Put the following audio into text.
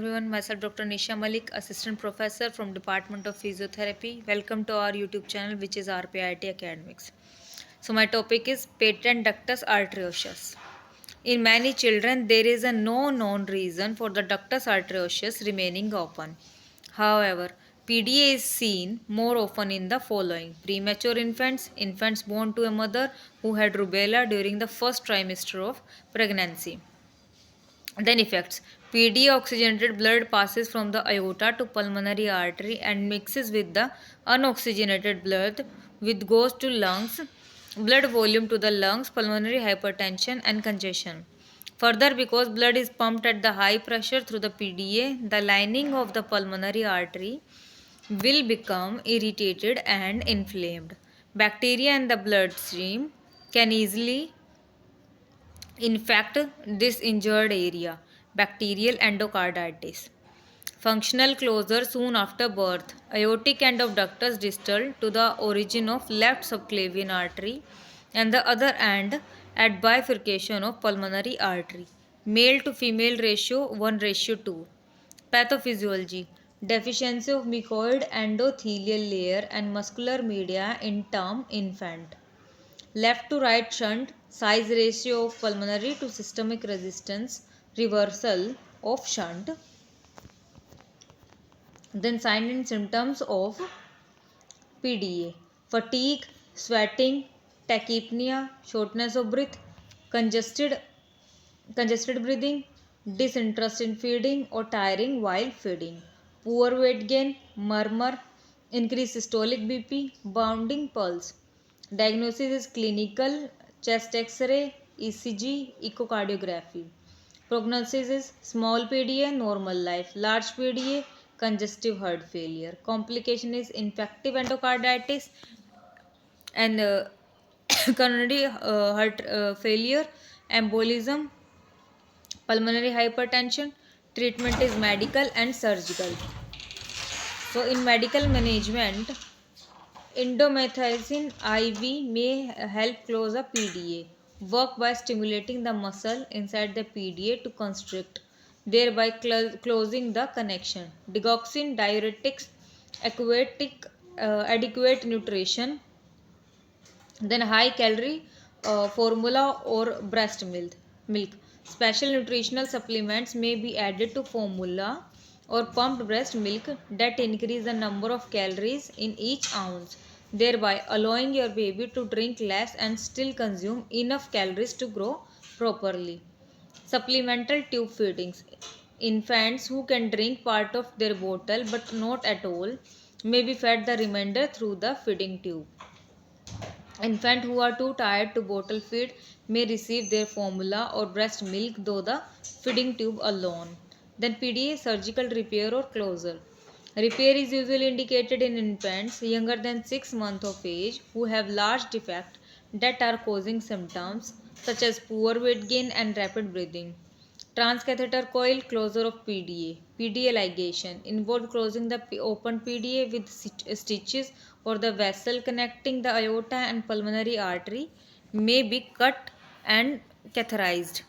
Everyone, myself Dr. Nisha Malik, Assistant Professor from Department of Physiotherapy. Welcome to our YouTube channel, which is RPIT Academics. So my topic is patent ductus arteriosus. In many children, there is a no known reason for the ductus arteriosus remaining open. However, PDA is seen more often in the following: premature infants, infants born to a mother who had rubella during the first trimester of pregnancy. Then effects. PDA oxygenated blood passes from the aorta to pulmonary artery and mixes with the unoxygenated blood which goes to lungs, blood volume to the lungs, pulmonary hypertension and congestion. Further, because blood is pumped at the high pressure through the PDA, the lining of the pulmonary artery will become irritated and inflamed. Bacteria in the bloodstream can easily infect this injured area. Bacterial endocarditis. Functional closure soon after birth. Aortic end of ductus distal to the origin of left subclavian artery and the other end at bifurcation of pulmonary artery. Male to female ratio 1:2. Pathophysiology. Deficiency of mucoid endothelial layer and muscular media in term infant. Left to right shunt, size ratio of pulmonary to systemic resistance, reversal of shunt. Then signs and symptoms of PDA: fatigue, sweating, tachypnea, shortness of breath, congested breathing, disinterest in feeding or tiring while feeding, poor weight gain, murmur, increased systolic BP, bounding pulse. Diagnosis is clinical: chest X-ray, ECG, echocardiography. Prognosis is small PDA, normal life; large PDA, congestive heart failure. Complication is infective endocarditis and coronary heart failure, embolism, pulmonary hypertension. Treatment is medical and surgical. So in medical management, indomethacin IV may help close a PDA. Work by stimulating the muscle inside the PDA to constrict, thereby closing the connection. Digoxin, diuretics, adequate nutrition, then high calorie formula or breast milk. Special nutritional supplements may be added to formula or pumped breast milk that increase the number of calories in each ounce, thereby allowing your baby to drink less and still consume enough calories to grow properly. Supplemental tube feedings. Infants who can drink part of their bottle but not at all may be fed the remainder through the feeding tube. Infants who are too tired to bottle feed may receive their formula or breast milk though the feeding tube alone. Then PDA surgical repair or closure. Repair is usually indicated in infants younger than 6 months of age who have large defects that are causing symptoms such as poor weight gain and rapid breathing. Transcatheter coil closure of PDA. PDA ligation involved closing the open PDA with stitches or the vessel connecting the aorta and pulmonary artery may be cut and catheterized.